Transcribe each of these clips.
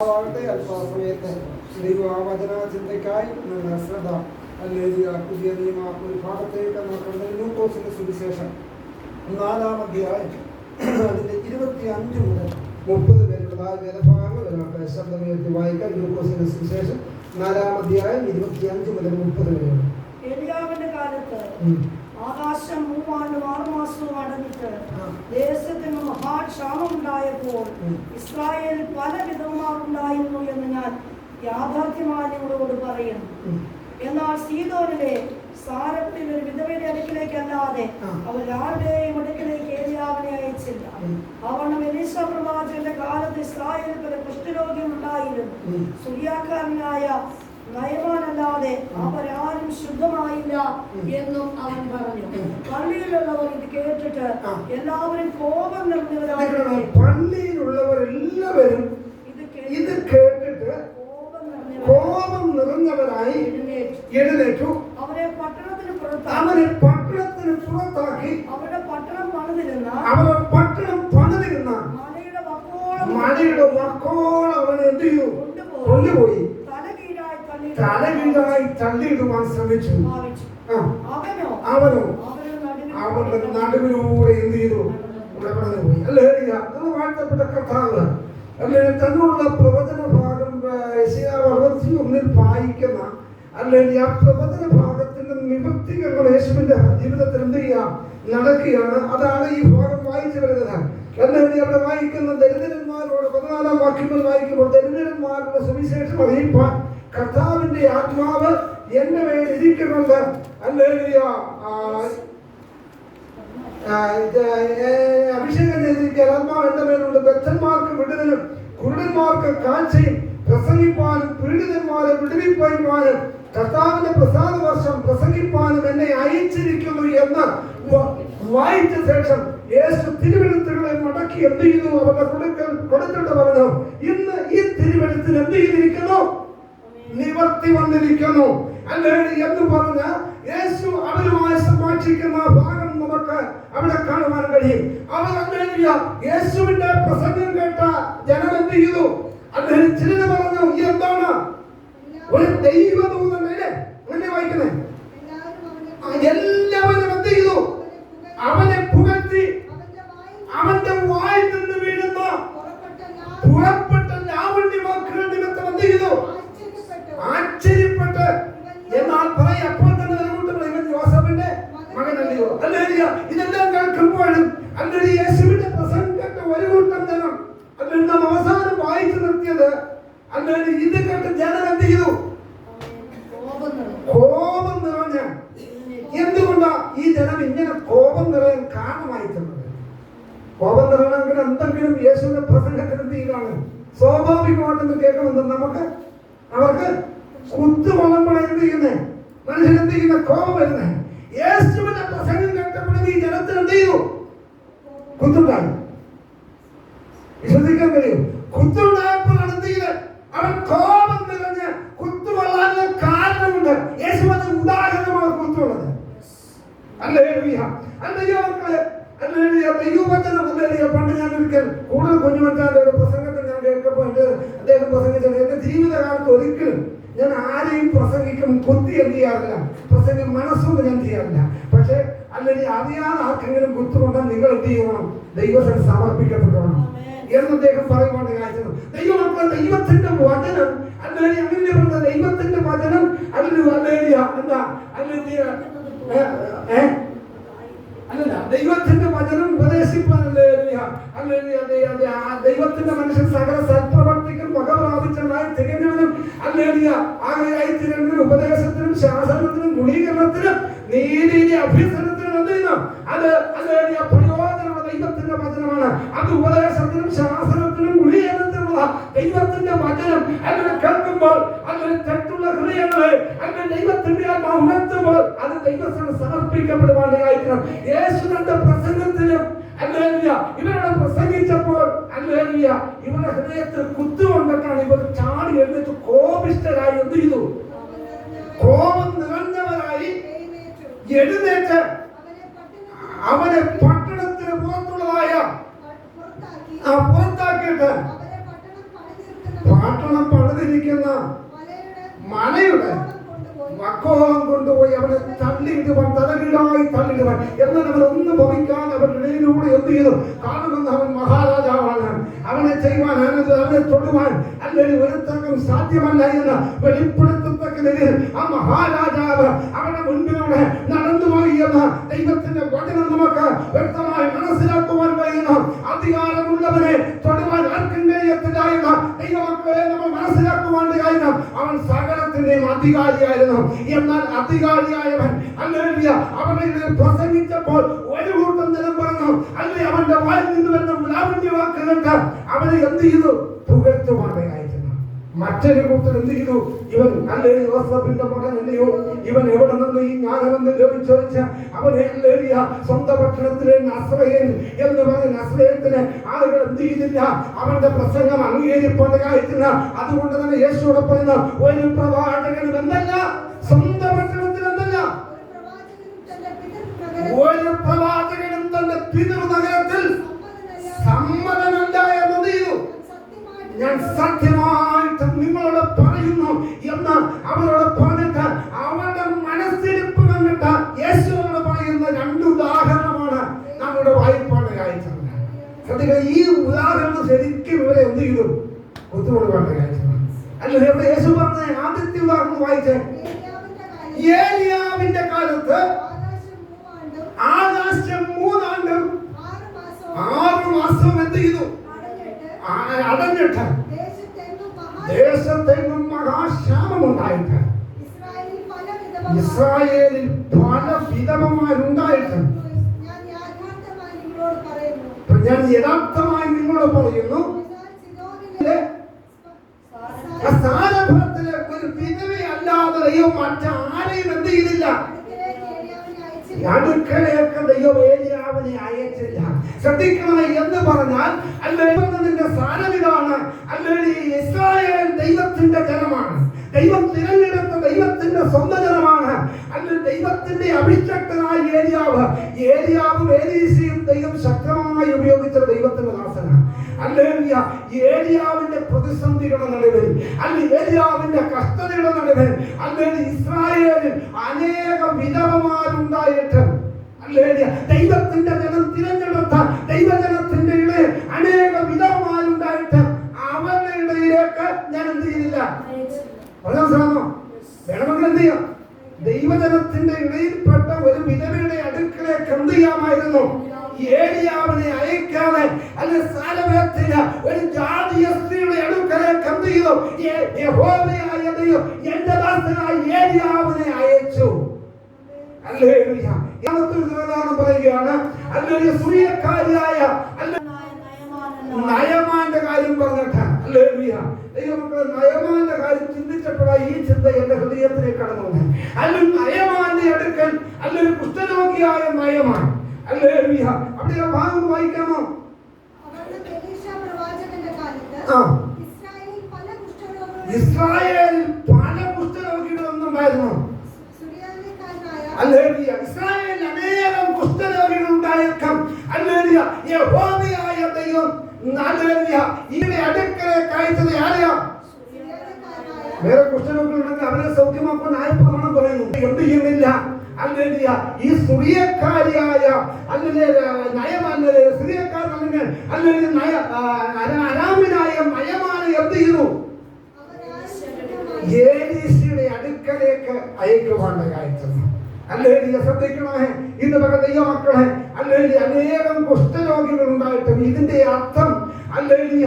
അല്പസമയത്ത് ദൈവവചന ചിന്തയ്ക്കായി ശ്രദ്ധ അല്ലെങ്കിൽ പുതിയ നിയമ ഒരു ഭാഗത്തേക്ക് നോക്കുന്നത് ലൂക്കോസിന്റെ സുവിശേഷം 4-ാം അധ്യായം അതിന്റെ 25 മുതൽ 30 വരെയുള്ള വേദഭാഗങ്ങൾ നമുക്ക് ശബ്ദമേറ്റി വായിക്കാം. ലൂക്കോസിന്റെ സുവിശേഷം 4-ാം അധ്യായം 25 മുതൽ 30 വരെയുള്ള. ഏലിയാവിന്റെ കാലത്ത് ആകാശം 3 ആണ്ടും 6 മാസവും അടഞ്ഞിട്ട് ദേശത്തിന് മഹാക്ഷാമം ഉണ്ടായപ്പോൾ ഇസ്രായേൽ പല വിധവമാരുണ്ടായിരുന്നു എന്ന് ഞാൻ യാഥാർത്ഥ്യമായി നിങ്ങളോട് പറയുന്നു. എന്നാൽ സീദോനിലെ സാരത്തിൽ ഒരു വിധവയുടെ അടുക്കിലേക്കല്ലാതെ അവർ ആരുടെയും അടുക്കിലേക്ക് ഏലിയാവിനെ അയച്ചില്ല. അവണ്ണം എലീശ പ്രവാചകന്റെ കാലത്ത് ഇസ്രായേൽ പല കുഷ്ഠരോഗികൾ ഉണ്ടായിരുന്നു. സുറിയാക്കാരനായ നയമാനല്ലാതെ അവരാരും ശുദ്ധമായില്ല എന്നും അവൻ പറഞ്ഞു. പള്ളിയിലുള്ളവർ ഇത് കേട്ടിട്ട് എല്ലാവരും കോപം നിറഞ്ഞവരായി. പള്ളിയിലുള്ളവർ എല്ലാവരും ഇത് കേട്ടിട്ട് കോപം നിറഞ്ഞവരായി എഴുന്നേറ്റു. അവരെ പട്ടണത്തിന് പുറത്താക്കി അവരുടെ പട്ടണം പണിതിരുന്ന മലയുടെ വക്കോളം അവൻ എന്ത് ചെയ്തു? കൊണ്ടുപോയി തലകീഴായി തള്ളിയിടുവാൻ ശ്രമിച്ചു. അവനോ അവരുടെ നടുവിലൂടെ എന്ത് ചെയ്തു? കടന്നുപോയി. അല്ലേ? വാഴ്ത്തപ്പെട്ട കർത്താവ് അല്ലെ തന്നുള്ള പ്രവചന ഭാഗം യെശയ്യാവ് 61 വായിക്കുന്ന അല്ലെങ്കിൽ ആ പ്രവചന ഭാഗത്തിന്റെ നിവൃത്തികൾ യേശുവിന്റെ ജീവിതത്തിൽ എന്ത് ചെയ്യാം നടക്കുകയാണ്. അതാണ് ഈ ഭാഗം വായിച്ചു വരുന്നത്. അല്ലെങ്കിൽ അവിടെ വായിക്കുന്ന ദരിദ്രന്മാരോട് 14-ാം വാക്യങ്ങൾ വായിക്കുമ്പോൾ ദരിദ്രന്മാരുടെ സുവിശേഷം അറിയിപ്പാൻ കർത്താവിന്റെ ആത്മാവ് എന്റെ മേൽ ഇരിക്കുന്നുണ്ട്. അല്ലെങ്കിൽ അഭിഷേകം ചെയ്തിരിക്കാൻ ആത്മാവ് എന്റെ മേലുണ്ട്. ബദ്ധന്മാർക്ക് വിടുതലും കുരുടന്മാർക്ക് കാഴ്ചയും പ്രസംഗിപ്പാനും പീഡിതന്മാരെ വിടുവിപ്പാനും കർത്താവിന്റെ പ്രസാദ വർഷം പ്രസംഗിപ്പാനും എന്നെ അയച്ചിരിക്കുന്നു എന്ന് വായിച്ച ശേഷം യേശു തിരുവെഴുത്തുകളെ മടക്കി എന്ത് ചെയ്തു? അവരുടെ കൊടുത്തിട്ട് പറഞ്ഞു, ഇന്ന് ഈ തിരുവെഴുത്തിൽ എന്ത് ചെയ്തിരിക്കുന്നു? നിവർത്തി വന്നിരിക്കുന്നു. അല്ലേ എന്ന് പറഞ്ഞ യേശു അവരുമായി സംഭാഷിക്കുന്ന ഭാഗം നമുക്ക് അവിടെ കാണുവാൻ കഴിയും. അവർ അങ്ങനെ യേശുവിന്റെ പ്രസംഗം കേട്ട ജനം എന്ത് ചെയ്തു? അദ്ദേഹം ചിലത് പറഞ്ഞു, എന്താണ് ഒരു ദൈവദൂതനല്ലേ അങ്ങനെ വായിക്കുന്നേ? എല്ലാവരും എന്ത് ചെയ്തു? അവനെ പുകഴ്ത്തി അവന്റെ വായിൽ നിന്ന് വീഴുന്ന പുറപ്പെട്ട ലാവണ്യ വാക്കുകൾ നിമിത്തം എന്ത് ചെയ്തു? ആശ്ചര്യപ്പെട്ട്. എന്നാൽ പറയും അപ്പോൾ തന്നെ ഇവൻ യോസഫിന്റെ മകനല്ലയോ? അല്ലേ? ഇതെല്ലാം കേൾക്കുമ്പോഴും അല്ലെങ്കിൽ യേശുവിന്റെ പ്രസംഗം കേട്ട ഒരു കൂട്ടം ജനം അല്ലെങ്കിൽ നാം അവസാനം വായിച്ചു നിർത്തിയത് അല്ലെങ്കിൽ ഇത് കേട്ട് ജനം എന്ത് ചെയ്തു? കോപം നിറഞ്ഞ. എന്തുകൊണ്ടാ ഈ ജനം ഇങ്ങനെ കോപം നിറയാൻ കാരണമായി തന്നത്? കോപം നിറയണമെങ്കിൽ എന്തെങ്കിലും യേശുവിന്റെ പ്രസംഗത്തിന് എന്ത് ചെയ്താണ്? സ്വാഭാവികമായിട്ടെന്ന് കേൾക്കുമെന്ന് നമുക്ക് അവർക്ക് കുത്തുകൊള്ളുമ്പോൾ എന്ത് ചെയ്യുന്നേ? മനുഷ്യൻ എന്ത് ചെയ്യുന്ന? കോപം വരുന്നേ. യേശുവിന്റെ പ്രസംഗം കേട്ടപ്പോൾ ഈ ജനത്തിന് എന്ത് ചെയ്തു? കുത്തുണ്ടായി. വിശ്വസിക്കാൻ കഴിയും? കുത്തുണ്ടായപ്പോഴാണ് എന്ത് ചെയ്ത്? അവൻ കോപം നിറഞ്ഞ് കുത്തുകൊള്ളാനുള്ള കാരണമുണ്ട്. യേശു അത് ഉദാഹരണമാണ് കുത്തുള്ളത്. അല്ലേ? പണ്ട് ഞാൻ ഒരിക്കൽ കൂടുതൽ കുഞ്ഞുമറ്റാന്റെ ഒരു പ്രസംഗത്തിൽ ഞാൻ കേൾക്കുമ്പോൾ അദ്ദേഹം പ്രസംഗിച്ചത്, എന്റെ ജീവിതകാലത്ത് ഒരിക്കലും ഞാൻ ആരെയും പ്രസംഗിക്കും കുത്തി എന്ത് ചെയ്യാറില്ല, പ്രസംഗം മനസ്സുകൊണ്ട് ഞാൻ ചെയ്യാറില്ല. പക്ഷെ അല്ലെങ്കിൽ അറിയാതെ ആർക്കെങ്കിലും കുത്തുകൊണ്ടാൽ നിങ്ങൾ എന്ത് ചെയ്യണം? ദൈവത്തിന് സമർപ്പിക്കപ്പെടണം എന്ന് അദ്ദേഹം പറയുവാണ് കാഴ്ചത്. ദൈവമക്കൾ ദൈവത്തിന്റെ വചനം അല്ലെങ്കിൽ അങ്ങനെ പറഞ്ഞ ദൈവത്തിന്റെ വചനം അല്ലെങ്കിൽ എന്താ അല്ലല്ല ദൈവത്തിന്റെ വചനം ഉപദേശിപ്പാനല്ലേ? ദൈവത്തിന്റെ മനുഷ്യൻ സകല സൽപ്രവർത്തിക്കും വക പ്രാപിച്ചതായി തികഞ്ഞവനും ആകെയായി തികഞ്ഞവനും ഉപദേശത്തിനും ശാസനത്തിനും ഗുണീകരണത്തിനും നീതി അഭ്യസനത്തിനും എന്ത് ചെയ്യുന്നു? അത് പ്രയോജനമുള്ള ദൈവത്തിന്റെ വചനമാണ്. അത് ഉപദേശത്തിനും ശാസനത്തിനും ഗുണീകരണത്തിനുള്ള ദൈവത്തിന്റെ വചനം അങ്ങനെ കേൾക്കുമ്പോൾ അങ്ങനെ തെറ്റുള്ള ഹൃദയങ്ങളെ അങ്ങനെ ദൈവത്തിന്റെ ഉണർത്തുമ്പോൾ അത് ദൈവത്തിന് സമർപ്പിക്കപ്പെടുവാനായിരിക്കണം. യേശു തന്റെ പ്രസംഗത്തിലും ഇവരുടെ പ്രസംഗിച്ചപ്പോൾ ഇവരുടെ ഹൃദയത്തിൽ കുത്തുകൊണ്ടിട്ടാണ് ഇവർ ചാടി എഴുന്നേറ്റ് കോപിഷ്ഠരായി എന്ത് ചെയ്തു? കോപം നിറഞ്ഞവരായി എഴുന്നേറ്റ് അവനെ പട്ടണത്തിന് പുറത്തുള്ളതായ പുറത്താക്കിയിട്ട് പട്ടണം പണിതിരിക്കുന്ന മലയുടെ വക്കോളം കൊണ്ടുപോയി അവനെ തള്ളിയിടുവാൻ, തലകീഴായി തള്ളിയിടുവാൻ. എന്നാൽ അവൻ ഒന്നും ഭവിക്കാതെ അവരുടെ ഇടയിലൂടെ എന്ത് ചെയ്തു? കാണുമെന്ന് അവൻ മഹാരാജാവാണ്, അവനെ ചെയ്യുവാൻ, അവനെ തൊടുവാൻ അല്ലെങ്കിൽ ഒരുത്തർക്കും സാധ്യമല്ല എന്ന് വെളിപ്പെടുത്തത്തക്ക നിലയിൽ ആ മഹാരാജാവ് അവന്റെ മുൻപിലൂടെ നടന്നുപോയി എന്ന് ദൈവത്തിന്റെ വചനം നമുക്ക് വ്യക്തമായി മനസ്സിലാക്കുവാൻ കഴിയുന്നു. അധികാരമുള്ളവനെ തൊടുവാൻ ആർക്കും കഴിയത്തില്ല എന്ന് ദൈവമക്കളെ നമ്മൾ മനസ്സിലാക്കുവാൻ കഴിയുന്നു. അവൻ സകലത്തിന്റെയും അധികാരിയായിരുന്നു. എന്നാൽ അധികാരിയായവൻ അല്ലെങ്കിൽ അവനെ പ്രസംഗിച്ചപ്പോൾ ഒരു കൂട്ടം ജനം പറഞ്ഞു, അല്ലെ അവന്റെ വായിൽ നിന്ന് വരുന്ന ലാവണ്യ വാക്കുകൾക്ക് അവനെ എന്ത് ചെയ്തു? പുകഴ്ത്തുവാനായിരുന്നു. മറ്റൊരു കൂട്ടർ എന്ത് ചെയ്തു? ഇവൻ അല്ലേ യോസേഫിന്റെ മകൻ അല്ലയോ, ഇവൻ എവിടെ നിന്ന് ഈ ജ്ഞാനമെന്ന് ചോദിച്ച അവനെ അല്ലേലിയ സ്വന്തം പട്ടണത്തിലെ നസ്രയൻ എന്ന് പറഞ്ഞ നസ്രയത്തിന് ആളുകൾ എന്ത് ചെയ്തില്ല? അവന്റെ പ്രസംഗം അംഗീകരിപ്പാനായിട്ടില്ല. അതുകൊണ്ട് തന്നെ യേശുവിടെ പറയുന്ന ഒരു പ്രവാചകനും എന്നല്ല, സ്വന്തം പട്ടണത്തിൽ എന്നല്ല, ഒരു പ്രവാചകനും തന്റെ പിതൃനഗരത്തിൽ സമ്മതമല്ല എന്ന് ചെയ്തു. ഞാൻ സത്യമായിട്ട് നിങ്ങളോട് പറയുന്നു എന്ന് അവരോട് പറഞ്ഞിട്ട് അവരുടെ മനസ്സിരിപ്പ് കണ്ടിട്ട് യേശുവോട് പറയുന്ന രണ്ട് ഉദാഹരണമാണ് നമ്മുടെ വായ്പാട് കാഴ്ച. ശ്രദ്ധിക്കുക, ഈ ഉദാഹരണം ശരിക്കും ഇവരെ എന്ത് ചെയ്തു? ബുദ്ധിമുട്ട് കാഴ്ചമാണ്. അല്ല, ഇവിടെ യേശു പറഞ്ഞ ആദ്യത്തെ ഉദാഹരണം വായിച്ചേ. ഏലിയാവിന്റെ കാലത്ത് ആകാശം 3 ആണ്ടും 6 മാസവും എന്ത് ചെയ്തു? അടഞ്ഞിട്ട് ദേശത്തെങ്ങും മഹാക്ഷാമം ഉണ്ടായിട്ട് ഇസ്രായേലിൽ പല വിധവമാരുണ്ടായിട്ട് ഞാൻ യഥാർത്ഥമായി നിങ്ങളോട് പറയുന്നു, സ്ഥാനഭത്തിലെ ഒരു വിധവയല്ലാതെ ദൈവം മറ്റാരെയും എന്ത് ചെയ്തില്ല? അടുക്കളയൊക്കെ ദൈവം ഏലിയാവിനെ അയച്ചില്ല. ശ്രദ്ധിക്കണം എന്ന് പറഞ്ഞാൽ അല്ലെ സ്ഥാനം ഇതാണ്. അല്ലെങ്കിൽ ഇസ്രായേൽ ദൈവത്തിന്റെ ജനമാണ്, ദൈവം തിരഞ്ഞെടുത്ത ദൈവത്തിന്റെ സ്വന്തം ജനമാണ്. അല്ലെങ്കിൽ ദൈവത്തിന്റെ അഭിഷക്തനായ ഏലിയാവും ഏലീശയും ദൈവം ശക്തമായി ഉപയോഗിച്ച ദൈവത്തിന്റെ ദാസനാണ്. അല്ലെങ്കിൽ ഏലിയാവിന്റെ പ്രതിസന്ധികളുടെ നടുവിൽ, അല്ലെങ്കിൽ ഏലിയാവിന്റെ കഷ്ടതയുടെ നടുവിൽ, അല്ലെങ്കിൽ ഇസ്രായേലിൽ അനേക വിധവമാരുണ്ടായിട്ട്, അല്ലെങ്കിൽ ദൈവത്തിന്റെ ജനം തിരഞ്ഞെടുത്ത ദൈവജനത്തിന്റെ ഇടയിൽ അനേക വിധവമാരുണ്ടായിട്ട് അവരുടെ ഇടയിലേക്ക് ഞാൻ എന്ത് ചെയ്തില്ല? വേണമെങ്കിൽ എന്ത് ചെയ്യാം? ദൈവജനത്തിന്റെ ഇടയിൽപ്പെട്ട ഒരു വിധവയുടെ അടുക്കളയൊക്കെ എന്ത് ചെയ്യാമായിരുന്നു? ഏലിയാവിനെ അയക്കാതെ അല്ലെ സാലവേത്തില ഒരു ജാതീയ സ്ത്രീയുടെ അടുക്കലേക്ക് എന്ത് ചെയ്തു? യഹോവയായ ദൈവം എന്റെ ദാസനായ ഏലിയാവിനെ അയച്ചു. ഹല്ലേലൂയ. പറയുകയാണ് അല്ലെങ്കിൽ സൂര്യക്കാരിയായ നയമാന്റെ കാര്യം പറഞ്ഞിട്ട്, ഹല്ലേലൂയ, ദൈവമക്കളെ നയമാന്റെ കാര്യം ചിന്തിച്ചപ്പോഴാണ് ഈ ചിന്ത എന്റെ ഹൃദയത്തിലേക്ക് കടന്നു വന്നത്. അല്ലെങ്കിൽ നയമാന്റെ അടുക്കൽ അല്ലെങ്കിൽ കുഷ്ഠരോഗിയായ നയമാൻ, ഹല്ലേലൂയ, അവിടെ ഭാഗം വായിക്കാമോ? ഇസ്രായേലിൽ പല കുഷ്ഠരോഗികളൊന്നുണ്ടായിരുന്നു. ഹല്ലേലൂയ. ഇസ്രായേലിൽ അനേകം കുഷ്ഠരോഗികൾ ഉണ്ടായേക്കാം. ഹല്ലേലൂയ. യഹോവയായ ദൈവം ഹല്ലേലൂയ ഇതിനെ അടുക്കലേക്ക് അയച്ചത് ആരെയാ? വേറെ കുഷ്ഠരോഗികളുണ്ടെങ്കിൽ അവരെ സൗഖ്യമാക്കാൻ ആയപ്രമാണം പറയുന്നു. എന്ത് ചെയ്യുന്നില്ല? ഹല്ലേലൂയ. ഈ സ്ത്രീയക്കാരിയായ അരാമിനായ നയമാനെ എന്ത് ചെയ്തു? ഏലീശയുടെ അടുക്കലേക്ക് അയക്കുവാൻ അയച്ചത്. ഹല്ലേലൂയ. ശ്രദ്ധിക്കണേ, ഇന്ന് പല ദൈവമക്കളെ, ഹല്ലേലൂയ, അനേകം കുഷ്ഠരോഗികൾ ഉണ്ടായിട്ടും ഇതിന്റെ അർത്ഥം ഹല്ലേലൂയ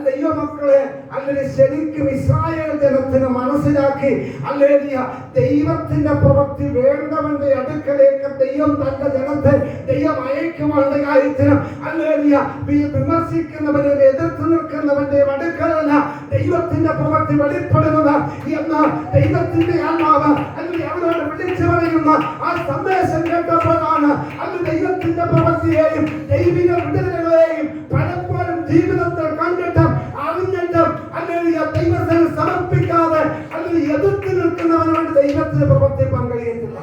ദൈവമക്കളെ ഹല്ലേലൂയ ശരിക്കും ഇസ്രായേൽ ജനത്തിന് മനസ്സിലാക്കി ഹല്ലേലൂയ ദൈവത്തിന്റെ പ്രവൃത്തി വേണ്ടവന്റെ അടുക്കലേക്ക് ദൈവം തന്റെ ജനത്തെ ദൈവം അയക്കുവാനുള്ള കാര്യത്തിന് ഹല്ലേലൂയ വിമർശിക്കുന്നവരെ എതിർത്ത് നിൽക്കുന്നവന്റെ അടുക്കലല്ല ദൈവത്തിന്റെ പ്രവൃത്തി വെളിപ്പെടുന്നത് എന്ന് ദൈവത്തിന്റെ ആത്മാവ് അല്ലെങ്കിൽ അവരോട് വിളിച്ചു പറയുന്ന ആ സന്ദേശം കേട്ടപ്പോഴാണ് അത് ദൈവത്തിന്റെ പ്രവൃത്തിയെയും ദൈവിക വിടുതലുകളെയും പലപ്പോഴും ജീവിതത്തിൽ കണ്ടിട്ടും അറിഞ്ഞിട്ടും അല്ലെങ്കിൽ ദൈവത്തിൽ സമർപ്പിക്കാതെ അല്ലെങ്കിൽ എതിർത്ത് നിൽക്കുന്നവരോട് ദൈവത്തിന് പ്രവർത്തിക്കാൻ കഴിയത്തില്ല.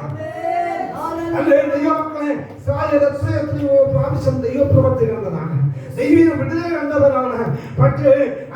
അല്ലെങ്കിൽ ദൈവമക്കളെ പ്രാവശ്യം ദൈവപ്രവർത്തി കണ്ടതാണ്, ദൈവിക വിടുതൽ കണ്ടവരാണ്. പക്ഷേ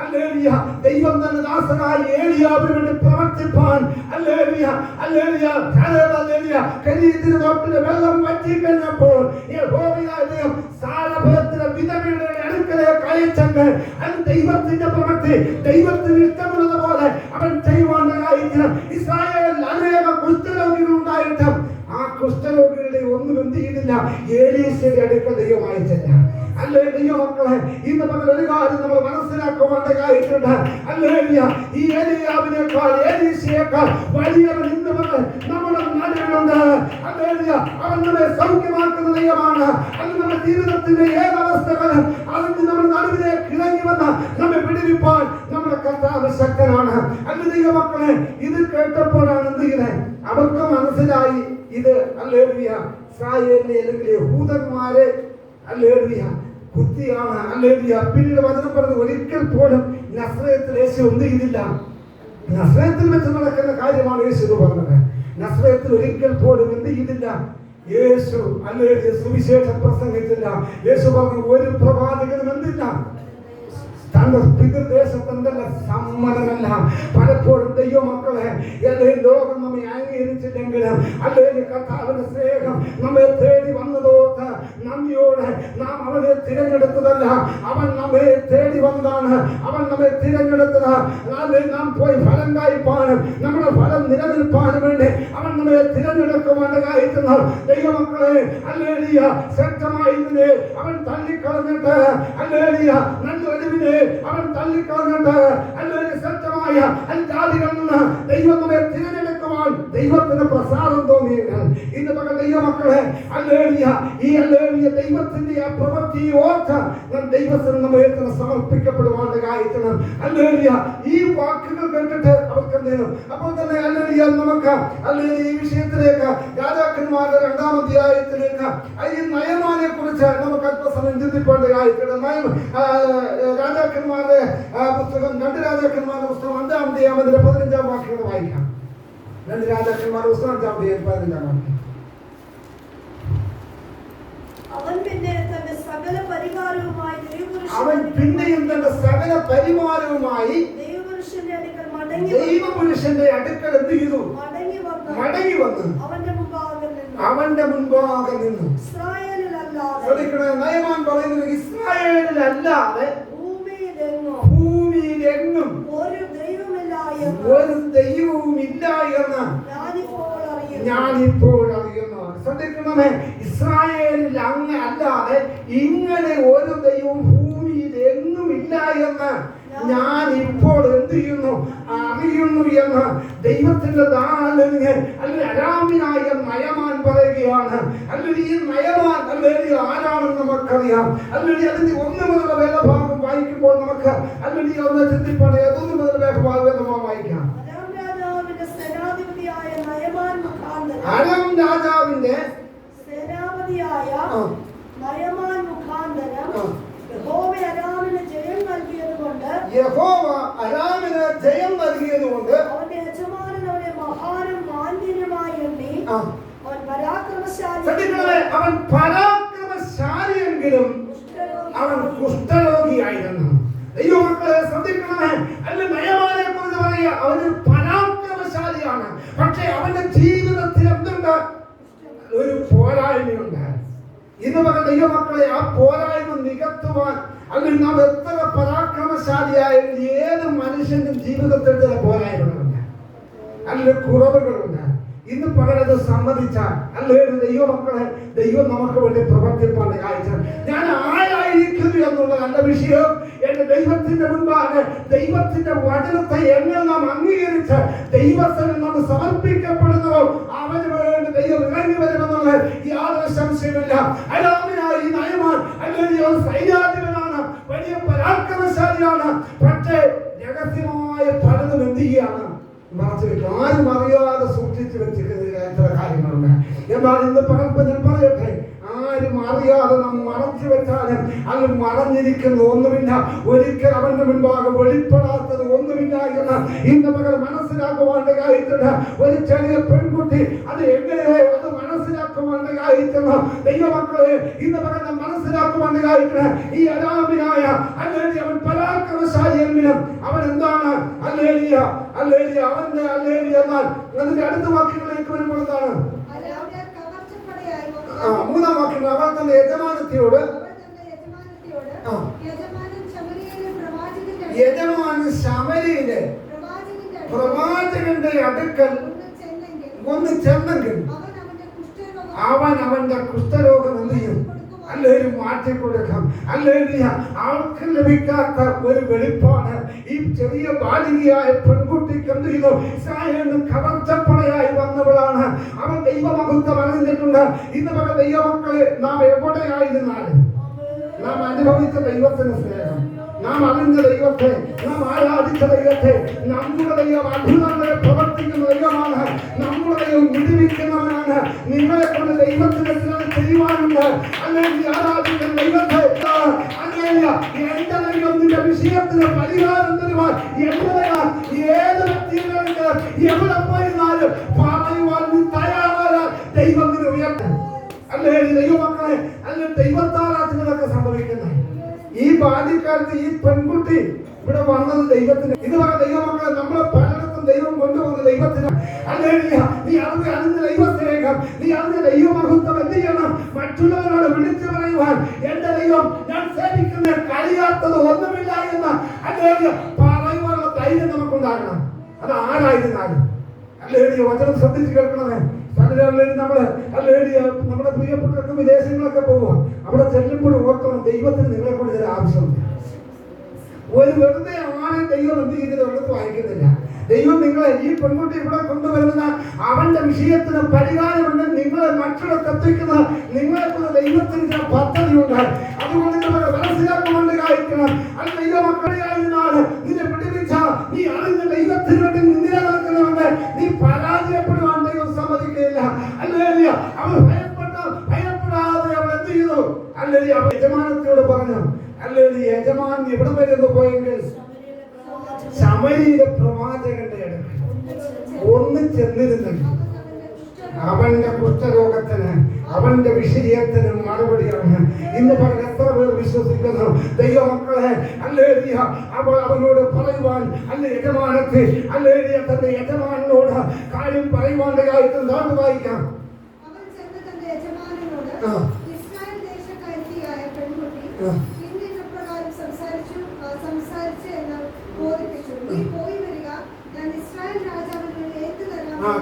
ഹല്ലേലൂയ, ദൈവം തന്നെ ദാസനായ ഏലിയാവിന് വേണ്ടി പ്രവർത്തിപ്പാൻ ഹല്ലേലൂയ ഹല്ലേലൂയ ഹല്ലേലൂയ കരീതിന്റെ തോട്ടിലെ വെള്ളം വറ്റി കഴിഞ്ഞപ്പോൾ യഹോവയായ ദൈവം സാരഭത്തിലെ വിധവയുടെ അടുക്കലേക്ക് അയച്ചെന്ന് അത് ദൈവത്തിന്റെ പ്രവൃത്തി, ദൈവത്തിന് ഇഷ്ടമുള്ളതുപോലെ അവൻ ചെയ്യുവാനായിട്ട് ഇസ്രായേലിൽ അനേക കുഷ്ഠരോഗികൾ ഉണ്ടായിട്ടും ആ കുഷ്ഠരോഗികളുടെ ഒന്നും എന്ത് ചെയ്യുന്നില്ല, ഏലീശയുടെ അടുക്കൽ ദൈവം അയച്ചില്ല. അല്ലേ ദൈവമക്കളെ, ഇന്ന് പകൽ ഒരു കാര്യം നമ്മൾ മനസ്സിലാക്കുവാനായിട്ടുണ്ട്. ഹല്ലേലൂയ, ഈ ഏലിയാവിനേക്കാൾ ഏലീശയേക്കാൾ വലിയവൻ ഇന്ന് പകൽ നമ്മുടെ നാട്ടിലുണ്ട്. ഹല്ലേലൂയ, അവൻ നമ്മെ സൗഖ്യമാക്കുന്ന ദൈവമാണ്. അത് നമ്മുടെ ജീവിതത്തിന്റെ ഏതവസ്ഥകളും അതിന് നമ്മുടെ നടുവിലേക്ക് ഇറങ്ങി വന്ന് നമ്മെ വിടുവിപ്പാൻ നമ്മുടെ കർത്താവ് ശക്തനാണ്. അല്ല ദൈവമക്കളെ, ഇത് കേട്ടപ്പോഴാണ് എന്ത് ചെയ്യുന്നത്, അവർക്ക് മനസ്സിലായി ഇത് ഹല്ലേലൂയ ഇസ്രായേലിനെ അല്ലെങ്കിൽ യഹൂദന്മാരെ ഹല്ലേലൂയ കുത്തിയാണ്. ഹല്ലേലൂയ, പിന്നീട് വചനം പറഞ്ഞു ഒരിക്കൽ പോലും നസ്രയത്തിൽ യേശു എന്ത് ചെയ്തില്ല, നസ്രയത്തിൽ വെച്ച് നടക്കുന്ന കാര്യമാണ് യേശു പറഞ്ഞത്. നസ്രയത്തിൽ ഒരിക്കൽ പോലും എന്ത് ചെയ്തില്ല, യേശു ഹല്ലേലൂയ സുവിശേഷം പ്രസംഗിച്ചില്ല. യേശു പറഞ്ഞു ഒരു പ്രവാചകനും എന്തില്ല, തന്റെ പിതൃദേശത്തിന്റെ സമ്മതമല്ല. പലപ്പോഴും ദൈവമക്കളെ ലോകം നമ്മെ അംഗീകരിച്ചില്ലെങ്കിലും അല്ലെങ്കിൽ കർത്താവിന്റെ സ്നേഹം നമ്മെ തേടി വന്നതോട്ട് നന്ദിയോടെ നാം അവനെ തിരഞ്ഞെടുത്തതല്ല, അവൻ നമ്മെ തേടി വന്നതാണ്. അവൻ നമ്മെ തിരഞ്ഞെടുത്തത് നാം പോയി ഫലം കായ്പാനും നമ്മുടെ ഫലം നിലനിൽപ്പാനും വേണ്ടി അവൻ നമ്മെ തിരഞ്ഞെടുക്കുവാനായിരിക്കുന്നു. ദൈവമക്കളെ ഹല്ലേലൂയ, ശ്രദ്ധമായി ഇതിനെ അവൻ തള്ളിക്കളഞ്ഞിട്ട് ഹല്ലേലൂയ നല്ല ഒഴിവിനെ അവൻ തള്ളിക്കളഞ്ഞിട്ട് ഹല്ലേലൂയ ശ്രദ്ധമായ ജാതികളിൽ നിന്ന് ദൈവം നമ്മെ തിരഞ്ഞെടുക്കുവാൻ ദൈവത്തിന് പ്രസാദം തോന്നിയത്. ഇന്ന് പകൽ ദൈവമക്കളെ ഹല്ലേലൂയ ഈ ഹല്ലേലൂയ ദൈവത്തിന്റെ ആ പ്രവൃത്തി ഓർത്ത് ദൈവത്തിന് നമ്മെ സമർപ്പിക്കപ്പെടുവാനായിരിക്കണം. ഹല്ലേലൂയ, ഈ വാക്കുകൾ കേട്ടിട്ട് അവർക്ക് എന്ത് ചെയ്യണം, അപ്പോൾ തന്നെ ഹല്ലേലൂയ നമുക്ക് ഹല്ലേലൂയ ഈ വിഷയത്തിലേക്ക് രാജാക്കന്മാരുടെ 2-ാം അധ്യായത്തിലേക്ക് ഈ നയമാനെ കുറിച്ച് നമുക്ക് അല്പസമയം ചിന്തിക്കേണ്ടതായിട്ടുണ്ട്. രാജാക്കന്മാരുടെ പുസ്തകം 2 രാജാക്കന്മാരുടെ പുസ്തകം 5-ാം അധ്യായം 15-ാം വാക്യങ്ങൾ വായിക്കാം. 2 രാജാക്കന്മാരുടെ പുസ്തകം 5-ാം അധ്യായം 15-ാം വാക്യം. അവൻ പിന്നെയും തന്റെ സകല പരിവാരവുമായി ദൈവപുരുഷന്റെ അടുക്കൽ എന്ത് ചെയ്തു, മടങ്ങി വന്ന് അവന്റെ മുൻപാകെ നിന്നു. നയമാൻ പറയുന്നത് ഇസ്രായേലിലല്ലാതെ ഭൂമിയിലെങ്ങും ഒരു ദൈവവും ഇല്ല എന്ന് ഞാനിപ്പോൾ അറിയുന്നു. ശ്രദ്ധിക്കണമേ, ഇസ്രായേലിൽ അങ്ങ് അല്ലാതെ ഇങ്ങനെ ഒരു ദൈവവും ഭൂമിയിൽ എങ്ങും ഇല്ല എന്ന് ഞാൻ ഇപ്പോൾ എന്ത് ചെയ്യുന്നു, അറിയുന്നു എന്ന് ദൈവത്തിന്റെ അല്ലെങ്കിൽ അരാമിനായ നയമാൻ പറയുകയാണ്. അല്ലെങ്കിൽ ഈ നയമാൻ അല്ലെങ്കിൽ ആരാണെന്ന് നമുക്കറിയാം. അല്ലെങ്കിൽ അതിന്റെ 1 മുതൽ വേദഭാഗം വായിക്കുമ്പോൾ നമുക്ക് അല്ലെങ്കിൽ ഒന്ന് ചിന്തിപ്പാണ്. 1 മുതൽ വേദഭാഗം നമ്മൾ വായിക്കാം. അരാം രാജാവിന്റെ സേനാപതിയായ നയമാൻ മുഖാന്തരം യഹോവ അരാമിന് ജയം നൽകിയതുകൊണ്ട് അവന്റെ യജമാനൻ അവനെ മഹാനും മാന്യനുമായി എണ്ണി അവൻ പരാക്രമശാലിയെങ്കിലും അവൻ കുഷ്ഠരോഗിയായിരുന്നു. ദൈവമക്കളെ ശ്രദ്ധിക്കണമേ, അല്ല നയമാനെ കുറിച്ച് പറയുക അവന് പരാക്രമശാലിയാണ്. പക്ഷെ അവന്റെ ജീവിതത്തിൽ എന്തുണ്ട്, ഒരു പോരായ്മയുണ്ട്. ഇന്ന് പല ദൈവമക്കളെ ആ പോരായ്മ നികത്തുവാൻ അല്ലെങ്കിൽ നാം എത്ര പരാക്രമശാലിയായാലും ഏത് മനുഷ്യന്റെ ജീവിതത്തിൽ ചില പോരായ്മകളുണ്ട്, അല്ലെങ്കിൽ കുറവുകളുണ്ട്. ഇന്ന് പകരത് സമ്മതിച്ചാൽ അല്ലെങ്കിൽ ദൈവമക്കളെ ദൈവം നമുക്ക് വേണ്ടി പ്രവർത്തിപ്പാൻ കാഴ്ച. ഞാൻ ആരായിരിക്കുന്നു എന്നുള്ള നല്ല വിഷയം എന്റെ ദൈവത്തിന്റെ മുൻപാകെ ദൈവത്തിന്റെ വചനത്തെ എങ്ങനെ നാം അംഗീകരിച്ച് ദൈവത്തിന് നാം സമർപ്പിക്കപ്പെടുന്നവോ അവന് വേണ്ടി ദൈവം ഇറങ്ങി വരുമെന്നുള്ള യാതൊരു സംശയമില്ല. അരാമിനായി നയമാൻ അല്ലെങ്കിൽ സൈന്യാധിപനാണ്, വലിയ പരാക്രമശാലിയാണ്. പക്ഷേ രഹസ്യമായ പലതും എന്ത് ചെയ്യാണ്, ആരും അറിയാതെ സൂക്ഷിച്ചു വെച്ചിരിക്കുന്ന എത്ര കാര്യങ്ങളുണ്ട്. എന്നാൽ ഇന്ന് ഞാൻ പറയട്ടെ, ആരും അറിയാതെ നാം മറച്ചു വെച്ചാലും അത് മറഞ്ഞിരിക്കുന്ന ഒന്നുമില്ല. ഒരിക്കൽ അവന്റെ മുൻപാകെ വെളിപ്പെടാത്തത് ഒന്നുമില്ല. എന്ന് ഇന്ന് മകൾ മനസ്സിലാക്കുവാണ്ടായിട്ടുണ്ട്. ഒരു ചെറിയ പെൺകുട്ടി അത് എങ്ങനെയോ അത് മനസ്സിലാക്കുവാണ്ടായിട്ടുണ്ട്. ദൈവമക്കളെ ഇന്ന് മകൾ മനസ്സിലാക്കുവാണ്ടായിട്ടുണ്ട്. ഈ അരാമിനായ അല്ലെങ്കിൽ അവൻ പരാക്രമശാലിയെങ്കിലും അവൻ എന്താണ് അല്ലേലിയ അല്ലേലിയ അവന്റെ അല്ലേലിയ എന്നാൽ അതിന്റെ അടുത്ത വാക്യങ്ങളിലേക്ക് വരുമ്പോൾ എന്താണ് മൂന്നാം വാക്യം അവൾ തന്റെ യജമാനത്തിയോട് യജമാനൻ ശമരിയിലെ പ്രവാചകന്റെ അടുക്കൽ ഒന്ന് ചെന്നെങ്കിൽ അവൻ അവന്റെ കുഷ്ഠരോഗം എന്ത് ചെയ്യും അല്ലെങ്കിൽ മാറ്റിക്കൊടുക്കാം. അല്ലെങ്കിൽ അവൾക്ക് ലഭിക്കാത്ത ഒരു വെളിപ്പാട് ഈ ചെറിയ ബാലികയായ പെൺകുട്ടിക്ക് എന്ത് ചെയ്തു? ഇസ്രായേലിന് കവർച്ചപ്പടയായി വന്നവളാണ്. അവൻ ദൈവമഹത്വം അറിഞ്ഞിട്ടുണ്ട്. ഇന്ന് പല ദൈവമക്കളെ നാം എവിടെയായിരുന്നാലും നാം അനുഭവിച്ച ദൈവത്തിന് സ്നേഹം, നാം അറിഞ്ഞ ദൈവത്തെ, നാം ആരാധിച്ച ദൈവത്തെ, നമ്മുടെ ദൈവം അത്ഭുതങ്ങളെ പ്രവർത്തിക്കുന്ന ദൈവമാണ്. നമ്മുടെ ദൈവം വിടുവിക്കുന്നവനാണ്. നിങ്ങളെ കൊണ്ട് ദൈവത്തിന് ചെയ്യുവാനുണ്ട്. അല്ലെങ്കിൽ ആരാധിക്കുന്ന ദൈവത്തെ അങ്ങനെയല്ല എന്റെ ദൈവം നിന്റെ വിഷയത്തിന് പരിഹാരം തരുവാൻ ഏത് വ്യക്തികൾക്ക് എവിടെ പോയിരുന്നാലും പറയുവാൻ നീ തയ്യാറായാൽ ദൈവം നിന്നെ ഉയർത്തും. അല്ലെങ്കിൽ ദൈവമക്കളെ അല്ലെങ്കിൽ ദൈവത്താരാധനകളൊക്കെ സംഭവിക്കുന്നത് ഈ ബാല്യക്കാലത്ത് ഈ പെൺകുട്ടി ഇവിടെ വന്നത് ദൈവത്തിന്. ഇതുവരെ ദൈവമക്കളെ നമ്മളെ പലയിടത്തും ദൈവം കൊണ്ടുപോകുന്ന ദൈവത്തിന്. അല്ലെങ്കിൽ നീ അറിഞ്ഞ ദൈവസ്നേഹം, നീ അറിഞ്ഞ ദൈവമഹത്വം എന്ത് ചെയ്യണം? മറ്റുള്ളവരോട് വിളിച്ചു പറയുവാൻ എന്റെ ദൈവം ഞാൻ സേവിക്കുന്ന കഴിയാത്തത് ഒന്നുമില്ല എന്ന് അല്ലെങ്കിൽ പറയുവാനുള്ള ധൈര്യം നമുക്കുണ്ടാകണം. അത് ആരായിരുന്നാലും അല്ലെങ്കിൽ വചനം ശ്രദ്ധിച്ച് കേൾക്കണമേ. നമ്മള് അല്ലെങ്കിൽ നമ്മുടെ പ്രിയപ്പെട്ടവർക്ക് വിദേശങ്ങളൊക്കെ പോകുക, അവിടെ ചെല്ലുമ്പോഴും ഓർക്കണം ദൈവത്തിന് നിങ്ങളെ കൊണ്ട് ചില ആവശ്യമുണ്ട്. ഒരു വെറുതെ ആരെ ദൈവം എന്ത് ചെയ്തിട്ട് ഒരിടത്ത് വായിക്കുന്നില്ല. ദൈവം നിങ്ങളെ ഈ പെൺകുട്ടി ഇവിടെ കൊണ്ടുവരുന്ന അവന്റെ വിഷയത്തിന് പരിഹാരമുണ്ട്. നിങ്ങളെ മറ്റുള്ളവർക്ക് എത്തിക്കുന്ന നിങ്ങളെ കൊണ്ട് ദൈവത്തിന് ചില പദ്ധതിയുണ്ട്. അതുകൊണ്ട് നമ്മളെ മനസ്സിലാക്കുകൊണ്ട് കാണിക്കണം. അത് ദൈവമക്കളെയായിരുന്നാണ് നിന്നെ പിടിപ്പിച്ച നീ അറിഞ്ഞ ദൈവത്തിന് വേണ്ടി നിലനിൽക്കുന്നവണ്ട് നീ പരാജയപ്പെടുവാൻ ദൈവം സമ്മതിക്കുകയില്ല. അല്ലെങ്കിൽ അവൾ ഭയപ്പെടാതെ അവൾ എന്ത് ചെയ്തു? അല്ലെങ്കിൽ അവൾ യജമാനത്തിനോട് പറഞ്ഞു. അല്ലെങ്കിൽ യജമാൻ എവിടെ വരെ ഒന്ന് പോയെങ്കിൽ ശമരിയിലെ പ്രവാചകന്റെ അടുക്കൽ ഒന്ന് ചെന്നിരുന്നെങ്കിൽ അവന്റെ കുഷ്ഠരോഗത്തിന് അവന്റെ വിഷയത്തിന് മറുപടിയാണ്. ഇന്ന് പറഞ്ഞ എത്ര പേർ വിശ്വസിക്കുന്നു ദൈവമക്കളെ? അല്ലെങ്കിൽ അവൾ അവനോട് പറയുവാൻ അല്ലെ യജമാനത്തെ അല്ലെങ്കിൽ തന്റെ യജമാനോട് കാര്യം പറയുവാനായിട്ട് നാട് വായിക്കാം.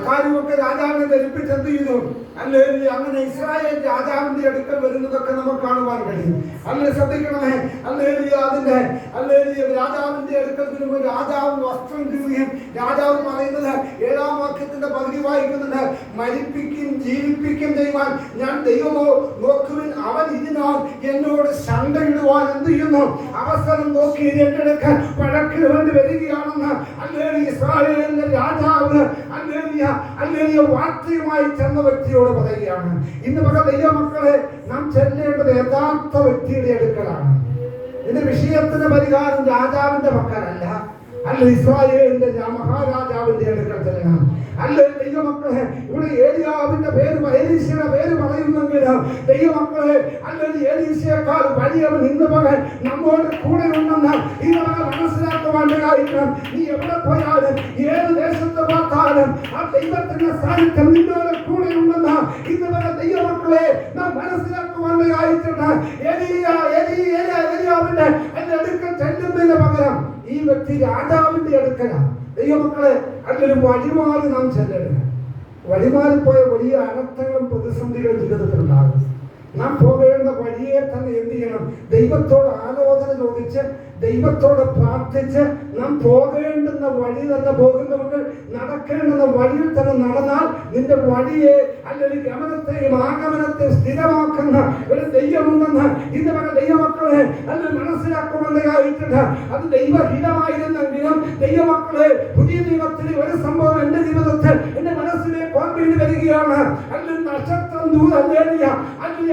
കാര്യമൊക്കെ രാജാവിനെ ധരിപ്പിച്ച് എന്ത് ചെയ്തു? അല്ലെങ്കിൽ അങ്ങനെ ഇസ്രായേൽ രാജാവിന്റെ അടുക്കൽ വരുന്നതൊക്കെ നമുക്ക് കാണുവാൻ കഴിയും. അല്ലെ ശ്രദ്ധിക്കണമേ. അല്ലെങ്കിൽ അതിന്റെ അല്ലെങ്കിൽ രാജാവിന്റെ അടുക്കൽ വരുമ്പോൾ രാജാവ് വസ്ത്രം കീറുകയും രാജാവ് പറയുന്നത് 7-ാം വാക്യത്തിന്റെ പകുതി വായിക്കുന്നുണ്ട്. മരിപ്പിക്കും ജീവിപ്പിക്കും ചെയ്യുവാൻ ഞാൻ ദൈവമോ നോക്കുവിൻ അവൻ ഇതിനാൽ എന്നോട് ശണ്ടയിടുവാൻ എന്ത് ചെയ്യുന്നു? അവസരം നോക്കി എന്റെ അടുക്കൽ വഴക്കിന് വേണ്ടി വരികയാണെന്ന് അല്ലെങ്കിൽ ഇസ്രായേലിന്റെ രാജാവ് അല്ലെങ്കിൽ വാർത്തയുമായി ചെന്ന വ്യക്തിയോട് പറയുകയാണ്. ഇന്ന് പല ദൈവമക്കളെ നാം ചെല്ലേണ്ടത് യഥാർത്ഥ വ്യക്തിയുടെ അടുക്കലാണ്. ഇതിന്റെ വിഷയത്തിന് പരിഹാരം രാജാവിന്റെ മക്കളല്ല, അല്ല ഇസ്രായേലിന്റെ മഹാരാജാവിന്റെ അടുക്കൽ ചെല്ലണം. അല്ല ദൈവമക്കളെ ഇവിടെ ഏലിയാവിന്റെ പേര് എലീശയുടെ പേര് പറയുന്നെങ്കിൽ ദൈവമക്കളെ അല്ലെങ്കിൽ എലീശയേക്കാൾ വലിയവൻ ഇന്ന് പകൽ നമ്മോട് കൂടെ ഉണ്ടെന്ന് ഈ മനസ്സിലാക്കുവാനായിരിക്കണം. നീ എവിടെ പോയാലും ഏത് ദേശത്ത് பார்த்தாலும் ആ ദൈവത്തിന്റെ സാന്നിധ്യം നിന്നോട് കൂടെ ഉണ്ടെന്ന് ഇന്ന് പകൽ ദൈവമക്കളെ നാം മനസ്സിലാക്കുവാനായിട്ടുണ്ട്. ഏലിയാവിന്റെ അടുക്കൽ ചെല്ലുന്നതിന് പകരം ഈ വ്യക്തി രാജാവിന്റെ അടുക്കലാണ്. ദൈവമക്കളെ അതിലൊരു വഴിമാറി നാം ചെല്ലരുത്. വഴിമാറിപ്പോയ വലിയ അനർത്ഥങ്ങളും പ്രതിസന്ധികളും ജീവിതത്തിലുണ്ടാകും. നാം പോകേണ്ട വഴിയെ തന്നെ എന്ത് ചെയ്യണം? ദൈവത്തോട് ആലോചന ചോദിച്ച് ദൈവത്തോട് പ്രാർത്ഥിച്ച് നാം പോകേണ്ടുന്ന വഴി തന്നെ പോകുന്നവർക്ക് നടക്കേണ്ടുന്ന വഴിയിൽ തന്നെ നടന്നാൽ നിന്റെ വഴിയെ അല്ലെങ്കിൽ ഗമനത്തെയും ആഗമനത്തെയും സ്ഥിരമാക്കുന്ന ഒരു ദൈവമുണ്ടെന്ന് ഇന്ന് പല ദൈവമക്കളെ അല്ലെങ്കിൽ മനസ്സിലാക്കുവാനായിട്ടുണ്ട്. അത് ദൈവഹിതമായിരുന്നെങ്കിലും ദൈവമക്കളെ പുതിയ നിയമത്തിൽ ഒരു സംഭവം എന്റെ ജീവിതത്തിൽ എന്റെ മനസ്സിലേക്ക് ഓർമ്മയിൽ വരികയാണ്. അല്ലെങ്കിൽ നക്ഷത്രം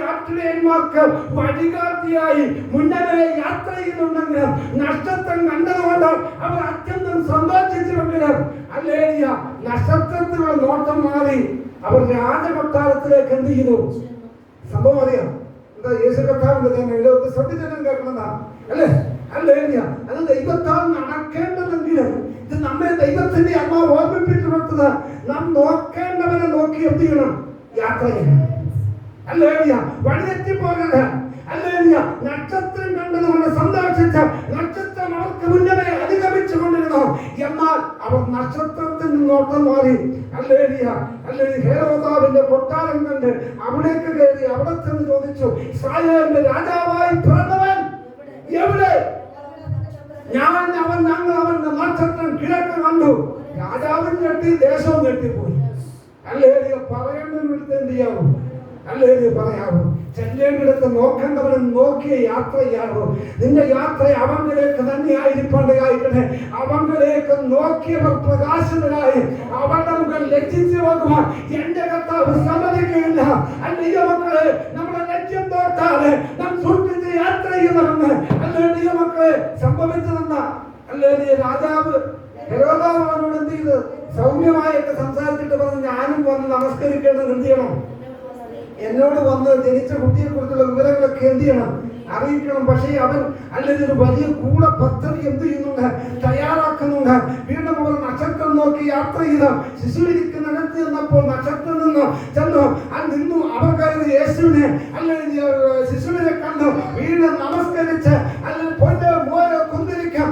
ആട്ടിടയന്മാർക്ക് വഴികാട്ടിയായി മുന്നമേ യാത്ര ചെയ്യുന്നുണ്ടെങ്കിലും നക്ഷത്രം കണ്ടതുകൊണ്ട് അവർ അത്യന്തം സന്തോഷിച്ചുവെങ്കിലും അല്ലേലിയ നക്ഷത്രത്തിലുള്ള നോട്ടം മാറി അവർ രാജകൊട്ടാരത്തിലേക്ക് എന്ത് ചെയ്തു? സംഭവം അറിയാം. എന്താ യേശു കർത്താവിന്റെ തന്നെ ശ്രദ്ധിച്ചാലും കേൾക്കണതാ അല്ലേ? അല്ലേലിയ അത് ദൈവത്താൽ നടക്കേണ്ടതെങ്കിലും ഇത് നമ്മെ ദൈവത്തിന്റെ അമ്മ ഓർമ്മിപ്പിച്ചുകൊടുത്തത് നാം നോക്കേണ്ടവരെ നോക്കി എന്ത് ചെയ്യണം? യാത്ര ചെയ്യണം. അല്ലേലിയ വഴിതെറ്റി പോകരുത്. അല്ലേലിയ നക്ഷത്രം കണ്ടതുകൊണ്ട് സന്തോഷിച്ച നക്ഷത്രം അവർക്ക് മുന്നമേ അധിഗമിച്ചു കൊണ്ടിരുന്നു. എന്നാൽ അവർ നക്ഷത്രത്തിൽ നിന്നോട്ടം മാറി. അല്ലേലിയ ഹേരോദാവിന്റെ കൊട്ടാരം കണ്ട് അവിടേക്ക് കയറി അവിടെ ചെന്ന് ചോദിച്ചു, ഇസ്രായേലിന്റെ രാജാവായി പിറന്നവൻ എവിടെ? ഞങ്ങൾ അവന്റെ നക്ഷത്രം കിഴക്ക് കണ്ടു. രാജാവും ഞെട്ടി, ദേശവും ഞെട്ടിപ്പോയി. അല്ലേലിയ പറയേണ്ടത് എന്ത് ചെയ്യാവോ? അല്ലേലിയ പറയാവോ? ചെല്ലേണ്ടിടത്ത് നോക്കേണ്ടവരെ നോക്കിയ യാത്ര ചെയ്യാവോ? നിന്റെ യാത്ര അവങ്കിലേക്ക് തന്നെ ആയിരിക്കേണ്ടതായിട്ടെ. അവങ്കിലേക്ക് നോക്കിയവർ പ്രകാശനരായി അവരുടെ മുഖം ലജ്ജിച്ചു പോകുവാൻ എന്റെ കർത്താവ് സമ്മതിക്കുകയില്ല. അല്ലെ മക്കളെ, നമ്മുടെ ലക്ഷ്യം തോട്ടാതെ നാം സൂക്ഷിച്ച് യാത്ര ചെയ്യുന്നവന്ന് അല്ലെ മക്കളെ സംഭവിച്ചതെന്ന അല്ലെ രാജാവ് ഹെരോദാവ് അവനോട് എന്ത് ചെയ്ത് സൗമ്യമായൊക്കെ സംസാരിച്ചിട്ട് പറഞ്ഞു, ഞാനും വന്ന് നമസ്കരിക്കേണ്ടത് എന്ത് ചെയ്യണം? എന്നോട് വന്ന് ജനിച്ച കുട്ടിയെ കുറിച്ചുള്ള വിവരങ്ങളൊക്കെ എന്ത് ചെയ്യണം? അറിയിക്കണം. പക്ഷേ അവൻ അല്ലെങ്കിൽ ഒരു വലിയ കൂടെ പദ്ധതി എന്ത് ചെയ്യുന്നുണ്ട്? തയ്യാറാക്കുന്നുണ്ട്. വീണ്ടും അവർ നക്ഷത്രം നോക്കി യാത്ര ചെയ്ത ശിശുവിരിക്കുന്നിടത്ത് ചെന്നപ്പോൾ നക്ഷത്രം ചെന്നു നിന്നു. അവർ കരുതി യേശുവിനെ അല്ലെങ്കിൽ ശിശുവിനെ കണ്ടു. വീണ്ടും നമസ്കരിച്ച് അല്ലെങ്കിൽ പൊന്നോ മോരോ കുന്തിരിക്കാം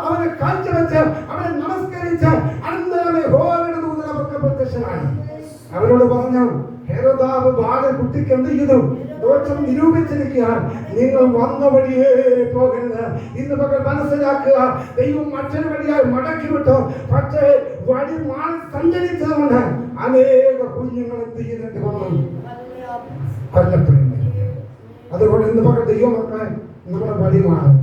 അവനെ കാഴ്ചവെച്ച് അവനെ നമസ്കരിച്ച് അന്നേരമേ ഹോവയുടെ ദൂതൻ അവർക്ക് പ്രത്യക്ഷനായി. അവരോട് പറഞ്ഞു, ഹെരോദാവ് കുട്ടിക്ക് എന്ത് ചെയ്തു? ദോഷം നിരൂപിച്ചിരിക്കുകയാണ്. നിങ്ങൾ വന്ന വഴിയേ പോകരുത്. ഇന്ന് പകൽ മനസ്സിലാക്കുക, ദൈവം മറ്റൊരു വഴിയായി മടക്കി വിട്ടു. പക്ഷേ വഴി മാറി സഞ്ചരിച്ചതുകൊണ്ട് അനേക കുഞ്ഞുങ്ങൾ എന്ത് ചെയ്തിട്ട് വന്നു? കൊല്ലപ്പെടുന്നു. അതുകൊണ്ട് ഇന്ന് പകൽ ദൈവമക്കളെ നമ്മുടെ വഴി മാറുക.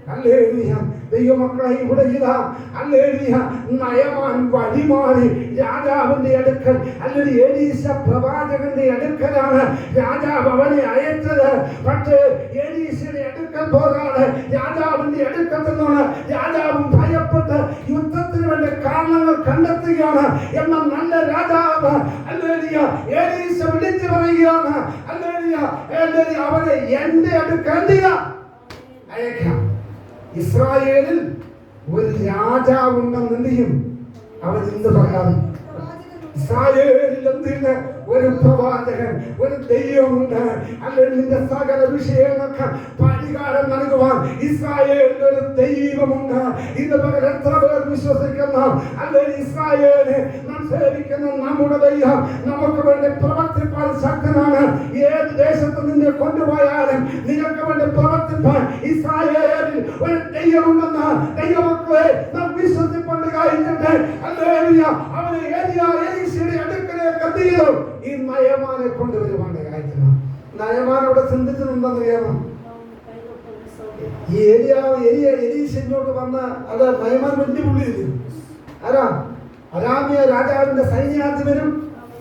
ഹല്ലേലൂയ. ദൈവമക്കളെ ഇവിടെ ഇതാ ഹല്ലേലൂയ നയമാൻ വഴിമാറി രാജാവിന്റെ അടുക്കൽ അല്ലെങ്കിൽ എലീശ പ്രവാചകന്റെ അടുക്കലാണ് രാജാവ് അവനെ അയച്ചത്. പക്ഷേ എലീശയുടെ അടുക്കൽ പോകാതെ രാജാവിന്റെ അടുക്കൽ നിന്നാണ് രാജാവും ഭയപ്പെട്ട് യുദ്ധത്തിന് വേണ്ട കാരണങ്ങൾ കണ്ടെത്തുകയാണ്. എന്ന നല്ല രാജാവ് ഹല്ലേലൂയ എലീശ വിളിച്ചു പറയുകയാണ്, ഹല്ലേലൂയ അവനെ എന്റെ അടുക്കൽ അയക്കാം. ഇസ്രായേലിൽ ഒരു രാജാവുണ്ടെന്ന് എന്ത് ചെയ്യും? അവൻ ഇന്ന് പറയാം. ഇസ്രായേലിൽ എന്തിന് ഒരു പ്രവാചകൻ, ഒരു ദൈവമുണ്ട്. അല്ലെങ്കിൽ നിന്റെ സകല വിഷയങ്ങൾക്ക് പരിഹാരം നൽകുവാൻ ഇസ്രായേലിൽ ഒരു ദൈവമുണ്ട്. ഇന്ന് പകരം എത്ര പേർ വിശ്വസിക്കുന്ന അല്ലെങ്കിൽ ഇസ്രായേലിനെ നാം സേവിക്കുന്ന നമ്മുടെ ദൈവം നമുക്ക് വേണ്ടി പ്രവർത്തിപ്പാൻ ശക്തനാണ്. ഏത് ദേശത്ത് നിന്നെ കൊണ്ടുപോയാലും നിനക്ക് വേണ്ടി പ്രവർത്തിപ്പാൻ ഇസ്രായേലിൽ ഒരു ദൈവമുണ്ടെന്ന് ദൈവമക്കളെ നാം വിശ്വസിപ്പണ്ട് കഴിഞ്ഞിട്ട് ഹല്ലേലൂയ അവനെ എലീശയുടെ അടുക്കലേക്ക് എന്ത് ചെയ്തു? ഈ നയമാനെ കൊണ്ടുവരുവാണ് കാര്യത്തിന്. നയമാൻ അവിടെ ചിന്തിച്ചതെന്താണെന്ന് അറിയാമോ? ഈ എലീശയോട് വന്ന അത് നയമാൻ വെല്ലുവിളിയില്ല. ആരാ? അരാമ്യ രാജാവിന്റെ സൈന്യാധിപനും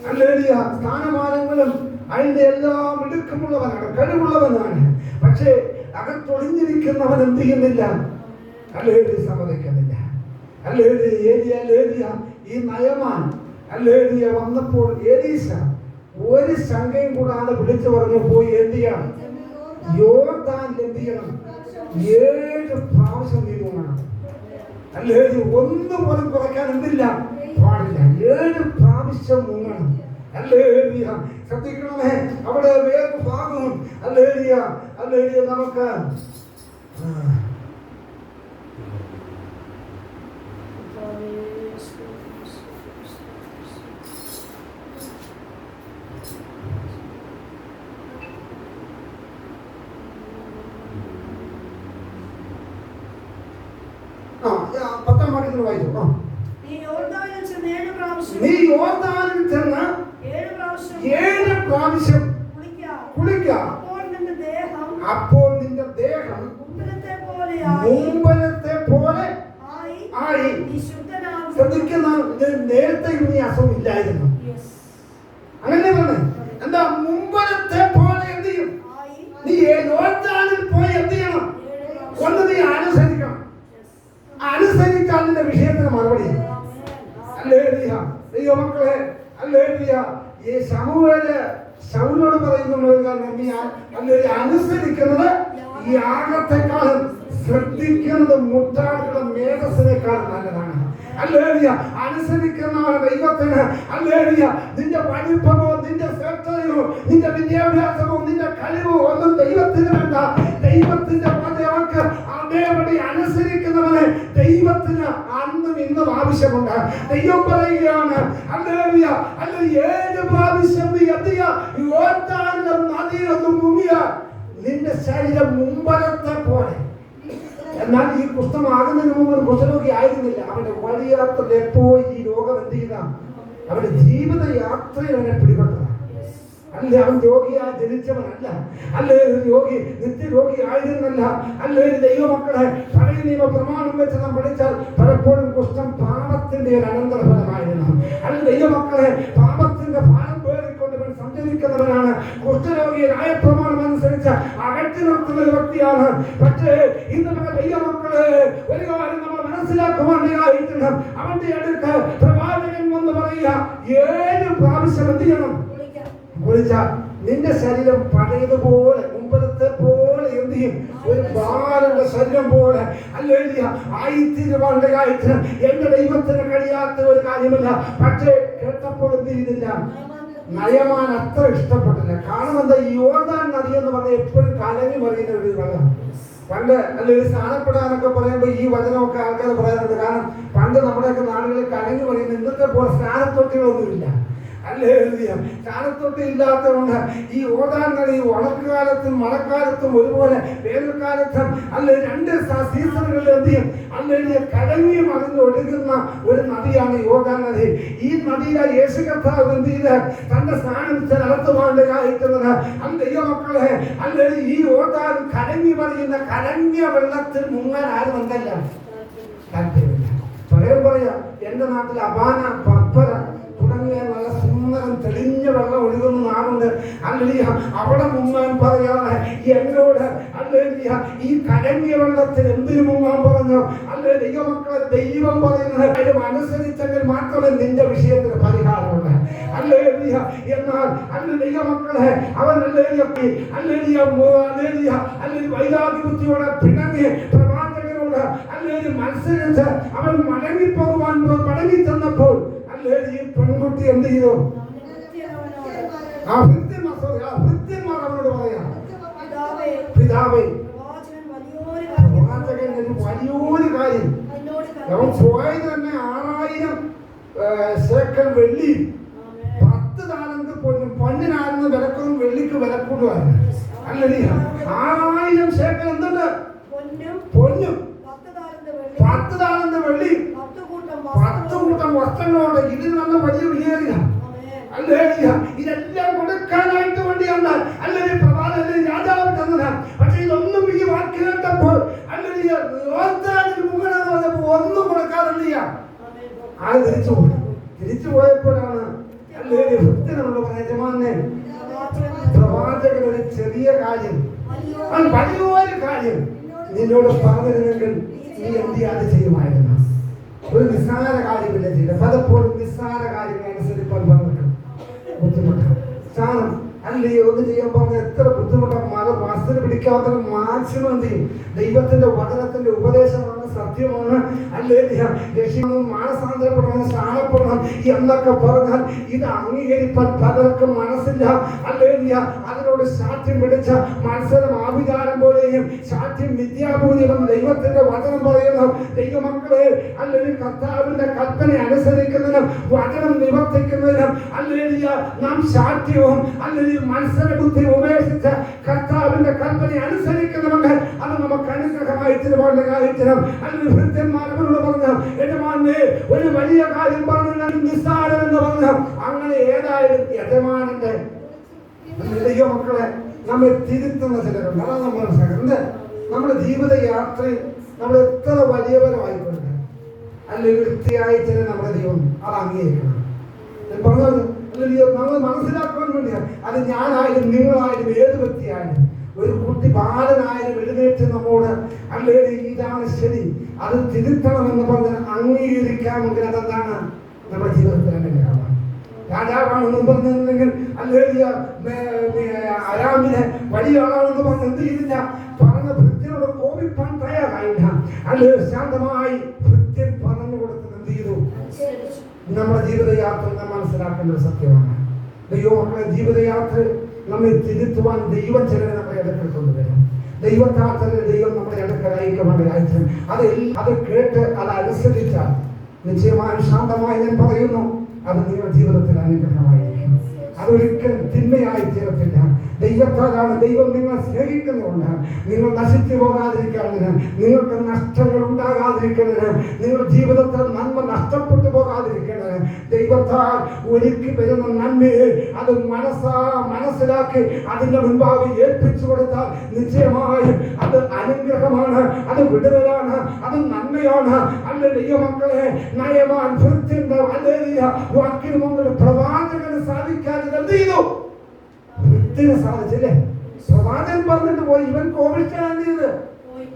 ഹല്ലേലൂയ സ്ഥാനമാനങ്ങളും അതിന്റെ എല്ലാം ഇടുക്കമുള്ളവനാണ്, കഴിവുള്ളവനാണ്. പക്ഷേ അകത്തൊളിഞ്ഞിരിക്കുന്നവൻ എന്ത് ചെയ്യുന്നില്ല? ഹല്ലേലൂയ സമ്മതിക്കുന്നില്ല. ഹല്ലേലൂയ ഈ നയമാൻ ഹല്ലേലൂയ വന്നപ്പോൾ എലീശ ഒരു ശങ്കയും കൂടാതെ വിളിച്ചു പറഞ്ഞു, പോയി എന്ത് ചെയ്യണം? യോർദാനിൽ എന്ത് ചെയ്യണം? 7 പ്രാവശ്യം നീ മുങ്ങണം. ഹല്ലേലൂയ ഒന്നുപോലും കുറയ്ക്കാൻ എന്തില്ല? പാടില്ല. 7 പ്രാവശ്യം മുങ്ങണം. ഹല്ലേലൂയ ശ്രദ്ധിക്കണമേ. അവിടെ വേറെ ഭാഗവും ഹല്ലേലൂയ നമുക്ക് വായിച്ചു. നീ യോർദാനിൽ ചെന്ന് 7 പ്രാവശ്യം കുളിക്കുക. അപ്പോൾ നിന്റെ ദേഹം മുമ്പലത്തെ പോലെ ആയി. ശ്രദ്ധിക്കുന്ന നേരത്തെ ഇനി അസുഖമില്ലായിരുന്നു. അങ്ങനെ പറഞ്ഞു. എന്താ ദൈവമക്കളെ, ഹല്ലേലൂയ, ഈ ശമൂവേല് ശൗലോട് പറയുന്ന ഒരു കാര്യം, നീ അനുസരിക്കുന്നത് ഈ യാഗത്തെക്കാളും ശ്രദ്ധിക്കുന്നത് മുട്ടാടുകളുടെ മേധസ്സിനേക്കാളും നല്ലതാണ്. ഹല്ലേലൂയ, അനുസരിക്കുന്നവൻ ദൈവത്തിന്, ഹല്ലേലൂയ, നിന്റെ പഠിപ്പമോ നിന്റെ ശ്രദ്ധയോ നിന്റെ വിദ്യാഭ്യാസമോ നിന്റെ കഴിവോ ഒന്നും ദൈവത്തിന് വേണ്ട. ദൈവത്തിന്റെ വാക്ക് അതേപടി അനുസരിക്കുന്നവന് ദൈവത്തിന് അന്നും ഇന്നും ആവശ്യമുണ്ട്. ദൈവം പറയുകയാണ്, ഹല്ലേലൂയ, 7 പ്രാവശ്യം നീ യോർദാനിലെ നദിയിലൊന്ന് മുങ്ങിയാൽ നിന്റെ ശരീരം മുമ്പലത്തെ പോലെ. എന്നാൽ ഈ കുഷ്ഠമാകുന്നതിന് മുമ്പ് ഒരു കുഷ്ഠരോഗി ആയിരുന്നില്ല. അവന്റെ വഴിയാത്രയിൽ എപ്പോൾ ഈ രോഗം എന്ത് ചെയ്ത അവന്റെ ജീവിത യാത്രയിൽ അവനെ പിടിപെട്ടതാണ്. അല്ലെ, അവൻ രോഗിയായി ജനിച്ചവനല്ല. അല്ലെ, രോഗി നിത്യരോഗി ആയിരുന്നല്ല. അല്ലെ, ദൈവമക്കളെ, പഴയ നിയമ പ്രമാണം വെച്ച് നാം പഠിച്ചാൽ പലപ്പോഴും കുഷ്ഠം പാപത്തിന്റെ ഒരു അനന്തരഫലമായിരുന്നു. അല്ലെ, ദൈവമക്കളെ, പാപത്തിന്റെ ഭാരം പേറിക്കൊണ്ട് ഇവൻ സഞ്ചരിക്കുന്നവനാണ്. കുഷ്ഠരോഗിയെ ന്യായപ്രമാണം അനുസരിച്ച് അകറ്റി നിർത്തുന്ന ഒരു വ്യക്തിയാണ്. പക്ഷേ ഇന്ന് ദൈവമക്കളെ, ഒരു കാര്യം നമ്മൾ മനസ്സിലാക്കുവാനായിട്ടുണ്ട്. അവന്റെ അടുക്ക് പ്രവാചകൻ വന്ന് പറയുക, 7 പ്രാവശ്യം എന്ത് ചെയ്യണം? കുളിച്ചാൽ നിന്റെ ശരീരം പഴയതുപോലെ മുമ്പത്തെ പോലെ എന്ത് ചെയ്യും? ഒരു ഭാരമുള്ള ശരീരം പോലെ അല്ലേലിയ ആയിത്തീരുവാണ്ടായിട്ട് എന്റെ ദൈവത്തിന് കഴിയാത്ത ഒരു കാര്യമില്ല. പക്ഷേ കേട്ടപ്പോൾ എന്ത് ചെയ്തില്ല? നയമാൻ അത്ര ഇഷ്ടപ്പെട്ടില്ല. കാരണം എന്താ? ഈ യോർദാൻ നദി എന്ന് പറഞ്ഞാൽ എപ്പോഴും കലങ്ങി മറിയുന്ന ഒരു വെള്ളം. പണ്ട് അല്ലെങ്കിൽ സ്നാനപ്പെടാനൊക്കെ പറയുമ്പോൾ ഈ വചനമൊക്കെ ആൾക്കാർ പറയാറുണ്ട്. കാരണം പണ്ട് നമ്മുടെയൊക്കെ നാടുകളിൽ കലങ്ങി മറിയുന്ന ഇന്നത്തെ പോലെ സ്നാനത്തൊട്ടികളൊന്നുമില്ല. ഹല്ലേലൂയ, സ്നാനത്തൊട്ടി ഇല്ലാത്തതുകൊണ്ട് ഈ യോർദാൻ നദി ഉണക്കാലത്തും മഴക്കാലത്തും ഒരുപോലെ, വേനൽക്കാലത്തും അല്ലെ 2 സീസണുകളിൽ എന്ത് ചെയ്യും? അല്ലെങ്കിൽ കലങ്ങി മറിഞ്ഞ് ഒഴുകുന്ന ഒരു നദിയാണ് യോർദാൻ നദി. ഈ നദിയിലെ യേശു കർത്താവ് എന്ത് ചെയ്ത് തന്റെ സ്നാനം നടത്തുവാണ്ടായിട്ടുള്ളത്? ദൈവമക്കളെ, അല്ലെങ്കിൽ ഈ യോർദാൻ കലങ്ങി മറിയുന്ന കലങ്ങിയ വെള്ളത്തിൽ മുങ്ങാൻ ആരും എന്തല്ല താല്പര്യമില്ല. സ്വയം പറയാം, എന്റെ നാട്ടിൽ അബാന, പപ്പര തുടങ്ങിയ നല്ല സുന്ദരം തെളിഞ്ഞ വെള്ളം ഒഴുകുന്ന നാടുണ്ട്. അല്ലെങ്കിൽ അവിടെ മുങ്ങാൻ പറയാതെ എന്നോട് അല്ലെങ്കിൽ ഈ കലങ്ങിയ വെള്ളത്തിൽ എന്തിനു മുങ്ങാൻ പറഞ്ഞു? അല്ലെ, ദൈവമക്കളെ, ദൈവം പറയുന്നത് കാര്യം അനുസരിച്ചെങ്കിൽ മാത്രമേ നിന്റെ വിഷയത്തിന് പരിഹാരമുണ്ട്. അല്ലേ, എന്നാൽ അല്ലെ ദൈവമക്കളെ, അവൻ അല്ലെങ്കിൽ വൈരാഗ്യബുദ്ധിയോടെ പിണങ്ങി പ്രവാചകനോട് അല്ലെങ്കിൽ മത്സരിച്ച് അവൻ മടങ്ങിപ്പോകുവാൻ മടങ്ങി ചെന്നപ്പോൾ ഈ പെൺകുട്ടി എന്ത് ചെയ്തു? ആ ഭൃത്യന്മാർ അവനോട് പറയാം, പിതാവേ, വലിയൊരു കാര്യം. അവൻ പോയത് തന്നെ 6000 ശേക്കൽ വെള്ളി, 10 താലന്ത് പൊന്നും. പൊന്നിനായിരുന്നു വിലക്കും വെള്ളിക്ക് വിലക്കൂടുമായിരുന്നു. അല്ലേ, 6000 ശേക്കൽ എന്തുണ്ട്? പൊന്നും, 10 താലന്ത് വെള്ളി, 10 കൂട്ടം വസ്ത്രങ്ങളോടെ. ഇത് നല്ല വലിയ വിലയേറിയ. അല്ലേ, ഇതെല്ലാം കൊടുക്കാനായിട്ട് വേണ്ടിയാണ് അല്ലെങ്കിൽ പ്രവാചകൻ രാജാവ് തന്നത്. പക്ഷെ ഇതൊന്നും ഈ വാക്ക് കേട്ടപ്പോൾ അല്ലെങ്കിൽ ഒന്നും കൊടുക്കാറില്ല. ആൾ തിരിച്ചു പോയപ്പോഴാണ് അല്ലെങ്കിൽ ഭക്തനോട് പറഞ്ഞ യജമാനെ, പ്രവാചകൻ ഒരു ചെറിയ കാര്യം, വലിയൊരു കാര്യം നിന്നോട് പറഞ്ഞിരുന്നെങ്കിൽ നീ എന്ത് അത് ചെയ്യുമായിരുന്നു. ഒരു നിസ്സാര കാര്യമില്ല ചെയ്ത. പലപ്പോഴും നിസ്സാര കാര്യങ്ങൾ അനുസരിപ്പാൻ പറഞ്ഞിട്ട് ബുദ്ധിമുട്ടാണ്. സ്ഥാനം അല്ലെങ്കിൽ ഒന്ന് ചെയ്യാൻ പറഞ്ഞ എത്ര ബുദ്ധിമുട്ടാണ്. മാസത്തിന് പിടിക്കാത്ത മാക്സിമം എന്ത് ചെയ്യും? ദൈവത്തിന്റെ വചനത്തിന്റെ ഉപദേശമാണ്, സത്യമാണ്. അല്ലെങ്കിൽ രക്ഷിക്കണം, മാനസാന്തരപ്പെടണം, സ്ഥാനപ്പെടണം എന്നൊക്കെ പറഞ്ഞാൽ ഇത് അംഗീകരിക്കാൻ പലർക്കും മനസ്സില്ല. അല്ലെങ്കിൽ അതിനോട് സാധ്യം പിടിച്ച മത്സരം ആഭിചാരം പോലെയും സാധ്യം വിദ്യാഭൂതികളും ദൈവത്തിന്റെ വചനം പറയുന്നു. ദൈവമക്കളെ, അല്ലെങ്കിൽ കർത്താവിന്റെ കൽപ്പന അനുസരിക്കുന്നതിനും വചനം നിവർത്തിക്കുന്നതിനും അല്ലെങ്കിൽ നാം സാധ്യവും അല്ലെങ്കിൽ മത്സര ബുദ്ധി ഉപേക്ഷിച്ച് കർത്താവിന്റെ കൽപ്പന അനുസരിക്കുന്നവർക്ക് അത് നമുക്ക് അനുഗ്രഹമായി തീരുമാനം. അല്ലെങ്കിൽ ഭൃത്യന്മാരോട് പറഞ്ഞു, യജമാനെ ഒരു വലിയ കാര്യം പറഞ്ഞു, നിസ്സാരം എന്ന് പറഞ്ഞു. അങ്ങനെ ഏതായാലും യജമാനന്റെ ദൈവമക്കളെ നമ്മെ തിരുത്തുന്ന ചിലരുണ്ട്. അതാണ് നമ്മൾ മനസ്സിലാക്കുന്നത്. നമ്മുടെ ജീവിത യാത്രയിൽ നമ്മൾ എത്ര വലിയവരുമായിക്കൊണ്ട് അല്ലെങ്കിൽ വൃത്തിയായി ചില നമ്മുടെ ദൈവം അത് അംഗീകരിക്കണം. പറഞ്ഞത് നമ്മൾ മനസ്സിലാക്കാൻ വേണ്ടിയാണ്. അത് ഞാനായാലും നിങ്ങളായാലും ഏത് വ്യക്തിയായാലും ഒരു കുട്ടി ബാലനായാലും എഴുന്നേറ്റ് നമ്മോട് അല്ലെങ്കിൽ ഇതാണ് ശരി, അത് തിരുത്തണമെന്ന് പറഞ്ഞാൽ അംഗീകരിക്കാമെങ്കിൽ അതെന്താണ്? നമ്മുടെ ജീവിതത്തിൽ അനുഗ്രഹമാണ്. രാജാവാണെന്ന് പറഞ്ഞിട്ടുണ്ടെങ്കിൽ അല്ലെങ്കിൽ അരാമിനെ വലിയ ആളാണെന്ന് പറഞ്ഞ് എന്ത് ചെയ്തില്ല, പറഞ്ഞ ഭൃത്യനോട് കോപിപ്പാൻ തയ്യാറായില്ല. അല്ലെങ്കിൽ ശാന്തമായി ഭൃത്യൻ പറഞ്ഞു കൊടുത്തത് എന്ത് ചെയ്തു? നമ്മുടെ ജീവിതയാത്ര നാം മനസ്സിലാക്കേണ്ട ഒരു സത്യമാണ്. ദൈവമക്കളെ, ജീവിതയാത്ര നമ്മെ തിരുത്തുവാൻ ദൈവം ചിലരെ നമ്മുടെ അടുക്കൽ കൊണ്ടുവരും. ദൈവത്താൽ ദൈവം നമ്മുടെ അടുക്കൽ അയക്കുവാൻ അയച്ചു. അത് കേട്ട് അത് അനുസരിച്ചാൽ നിശ്ചയമായും ശാന്തമായി ഞാൻ പറയുന്നു, അത് നിങ്ങളുടെ ജീവിതത്തിൽ അനുഗ്രഹമായിരിക്കും. അതൊരിക്കലും തിന്മയായി തീരത്തില്ല. ദൈവത്താലാണ്. ദൈവം നിങ്ങളെ സ്നേഹിക്കുന്നുണ്ട്. നിങ്ങൾ നശിച്ചു പോകാതിരിക്കുന്നതിന്, നിങ്ങൾക്ക് നഷ്ടങ്ങൾ ഉണ്ടാകാതിരിക്കുന്നതിന്, നിങ്ങളുടെ ജീവിതത്തിൽ നന്മ നഷ്ടപ്പെട്ടു പോകാതിരിക്കുന്നതിന് ദൈവത്താൽ ഒരുക്കി വരുന്ന നന്മയെ അത് മനസ്സിലാക്കി അതിന്റെ മുൻപാകെ ഏൽപ്പിച്ചു കൊടുത്താൽ നിശ്ചയമായും അത് അനുഗ്രഹമാണ്, അത് വിടുതലാണ്, അത് നന്മയാണ്. അല്ല ദൈവമക്കളെ, നയമാൻ ഭൃത്യന്റെ വാക്കിന് മുമ്പിൽ പ്രവാചകന് സാധിക്കാതെ എന്ത് ചെയ്തു? വൃത്തിന് സാധിച്ചില്ലേ? പ്രവാചകൻ പറഞ്ഞിട്ട് പോയി. ഇവൻ കോപിച്ചാണ് ചെയ്ത്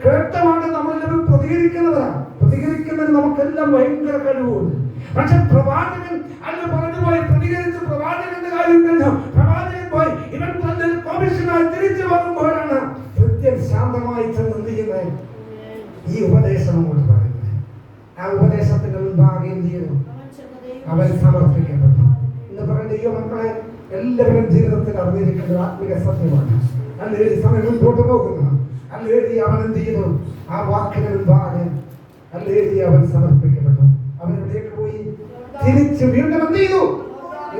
കേട്ടമാണ് നമ്മളെല്ലാവരും പ്രതികരിക്കുന്നവരാണ്. പ്രതികരിക്കുന്നതിന് നമുക്കെല്ലാം ഭയങ്കര കഴിവുണ്ട്. പക്ഷെ പ്രവാചകൻ അല്ല പറഞ്ഞു പോയി, പ്രതികരിച്ച് പ്രവാചകന്റെ കാര്യം കഴിഞ്ഞു. പ്രവാചകൻ പോയി, ഇവൻ തന്നെ കോപിഷനായി തിരിച്ചു വരുമ്പോഴാണ് വൃത്യൻ ശാന്തമായി ചെന്ന് എന്ത് ചെയ്യുന്നത്? ഈ ഉപദേശം അങ്ങോട്ട് പറയുന്നത്. ആ ഉപദേശത്തിന്റെ മുൻപാകെ എന്ത് ചെയ്യുന്നു? അവൻ സമർപ്പിക്കപ്പെട്ടു. എന്ന് പറയുന്ന ദൈവമക്കളെ, എല്ലാവരും ജീവിതത്തിൽ അറിഞ്ഞിരിക്കുന്ന ആത്മീയ സത്യമാണ്. അല്ലെങ്കിൽ ഈ സമയം മുൻപോട്ട് പോകുന്നു. അല്ലെങ്കിൽ അവൻ എന്ത് ചെയ്യുന്നു? ആ വാക്കിന് മുൻപാകെ അല്ലെങ്കിൽ അവൻ സമർപ്പിക്കപ്പെട്ടു. അവൻ എവിടേക്ക് പോയി? തിരിച്ച് വീണ്ടും എന്ത് ചെയ്തു?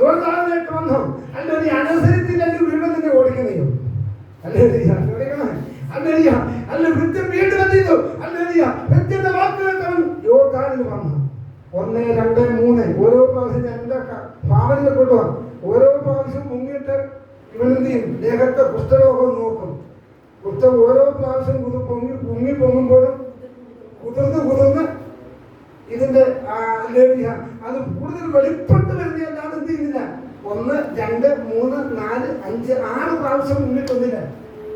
യോർദാനിലേക്ക് വന്നു. അല്ലെങ്കിൽ അനുസരിച്ചില്ലെങ്കിൽ വീണ്ടും നിന്നെ ഓടിക്കുന്നയോ? അല്ലെങ്കിൽ അല്ല വൃത്യൻ വീണ്ടും എന്ത് ചെയ്തു? അല്ലെങ്കിൽ വൃത്യന്റെ വാക്കുകൾക്ക് അവൻ യോർദാനിൽ വന്നു. 1, 2, 3 ഓരോ പ്രാവശ്യം എന്റെ ഭാവനയിൽ കൊണ്ടുപോകാം. ഓരോ പ്രാവശ്യം മുങ്ങിയിട്ട് ഇവൻ എന്ത് ചെയ്യും? ദേഹത്തെ കുഷ്ഠരോഗം നോക്കും. ഓരോ പ്രാവശ്യം പൊങ്ങി പൊങ്ങുമ്പോഴും കുതിർന്ന് ഇതിന്റെ അത് കൂടുതൽ വെളിപ്പെട്ട് വരുന്നതല്ലാതെ എന്ത് ചെയ്യുന്നില്ല. 1, 2, 3, 4, 5, 6 പ്രാവശ്യം മുങ്ങിട്ടൊന്നില്ല.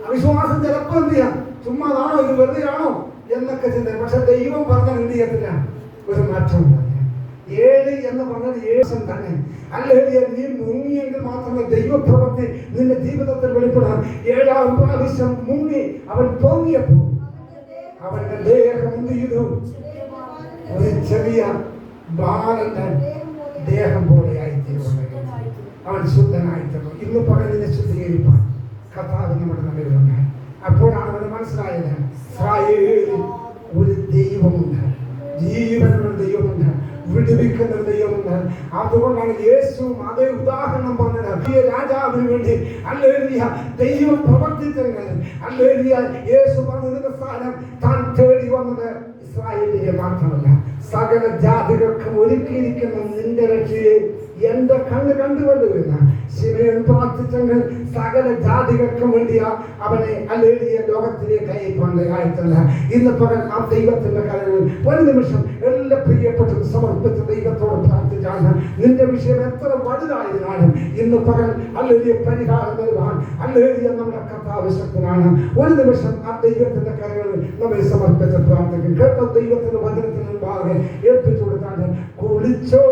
അവിശ്വാസം ചിലപ്പോൾ എന്ത് ചെയ്യാം? ചുമ്മാതാണോ, ഇത് വെറുതെ ആണോ എന്നൊക്കെ ചിന്ത. പക്ഷെ ദൈവം പറഞ്ഞാൽ എന്ത് ചെയ്യത്തില്ല, ഒരു മാറ്റമില്ല. 7 എന്ന് പറഞ്ഞത് 7 തന്നെ. അല്ലെങ്കിൽ നീ മുങ്ങിയെങ്കിൽ മാത്രമേ ദൈവപ്രവൃത്തി നിന്റെ ജീവിതത്തിൽ വെളിപ്പെടാൻ. 7ാം പ്രാവശ്യം മുങ്ങി അവൻ പൊങ്ങിയപ്പോൾ അവന്റെ ദേഹം എന്ത് ചെയ്തു? ഒരു ചെറിയ ബാലന്റെ ദേഹം പോലെ ആയിത്തീരുന്നു. അവൻ ശുദ്ധനായിത്തീർന്നു. ഇന്ന് പറയുന്നതിനെ ശുദ്ധീകരിപ്പാൻ കർത്താവ് നമ്മുടെ നല്ലവരുണ്ട്. അപ്പോഴാണ് അവന് മനസ്സിലായത്, ഇസ്രായേലിൽ ഒരു ദൈവമുണ്ട്, ജീവനുള്ള ദൈവമുണ്ട്, വിടുവിക്കുന്ന ദൈവമുണ്ട്. അതുകൊണ്ടാണ് യേശുവും അതേ ഉദാഹരണം പറഞ്ഞത്. ഈ രാജാവിന് വേണ്ടി ഹല്ലേലൂയ ദൈവം പ്രവർത്തിച്ചത്. ഹല്ലേലൂയ യേശു പറഞ്ഞതിന്റെ സ്ഥാനം താൻ തേടി വന്നത് ഇസ്രായേലിനെ മാത്രമല്ല, സകല ജാതികൾക്കും ഒരുക്കിയിരിക്കുന്ന നിന്റെ രക്ഷയെ എന്റെ കണ്ണ് കണ്ടുകൊണ്ടുവരുന്ന ശിവൻ പ്രാർത്ഥിച്ചെങ്കിൽ സകല ജാതികൾക്കും വേണ്ടിയാ അവനെ ഹല്ലേലൂയ ലോകത്തിലേക്ക് അയക്കുന്നത്. ഇന്ന് പറയാൻ ആ ദൈവത്തിന്റെ കരങ്ങളിൽ ഒരു നിമിഷം എല്ലാ പ്രിയപ്പെട്ടതും സമർപ്പിച്ച ദൈവത്തോട് പ്രാർത്ഥിച്ചാണ്. നിന്റെ വിഷയം എത്ര വലുതായതിനാലും ഇന്ന് പറയാൻ ഹല്ലേലൂയ പരിഹാരം നൽകാൻ ഹല്ലേലൂയ നമ്മുടെ കർത്താവ് ശക്തനാണ്. ഒരു നിമിഷം ആ ദൈവത്തിന്റെ കരങ്ങളിൽ നമ്മെ സമർപ്പിച്ച് പ്രാർത്ഥിക്കും. കേട്ട ദൈവത്തിന്റെ വചനത്തിന് മുമ്പാകെ ഏൽപ്പിച്ചു കൊടുത്താണ്. കുളിച്ചോ